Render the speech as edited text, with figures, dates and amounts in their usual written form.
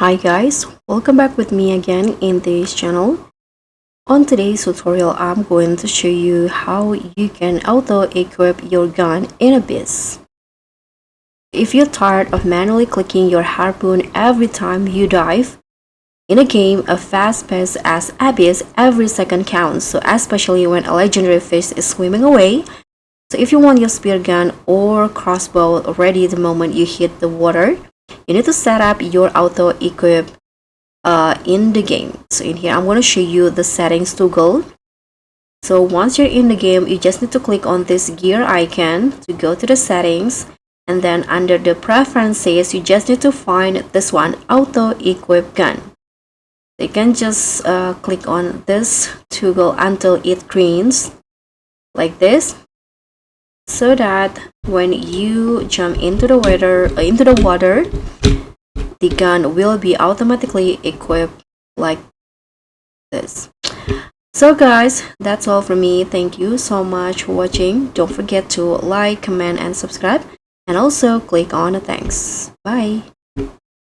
Hi guys, welcome back with me again in this channel. On today's tutorial, I'm going to show you how you can auto-equip your gun in Abyss. If you're tired of manually clicking your harpoon every time you dive, in a game as fast-paced as Abyss, every second counts, so especially when a legendary fish is swimming away. So if you want your spear gun or crossbow ready the moment you hit the water, you need to set up your auto-equip in the game. So in here I'm going to show you the settings toggle. So once you're in the game, you just need to click on this gear icon to go to the settings, and then under the preferences you just need to find this one, auto equip gun. You can just click on this toggle until it greens like this, so that when you jump into the water, the gun will be automatically equipped like this. So guys, that's all from me. Thank you so much for watching. Don't forget to like, comment and subscribe, and also click on the thanks. Bye.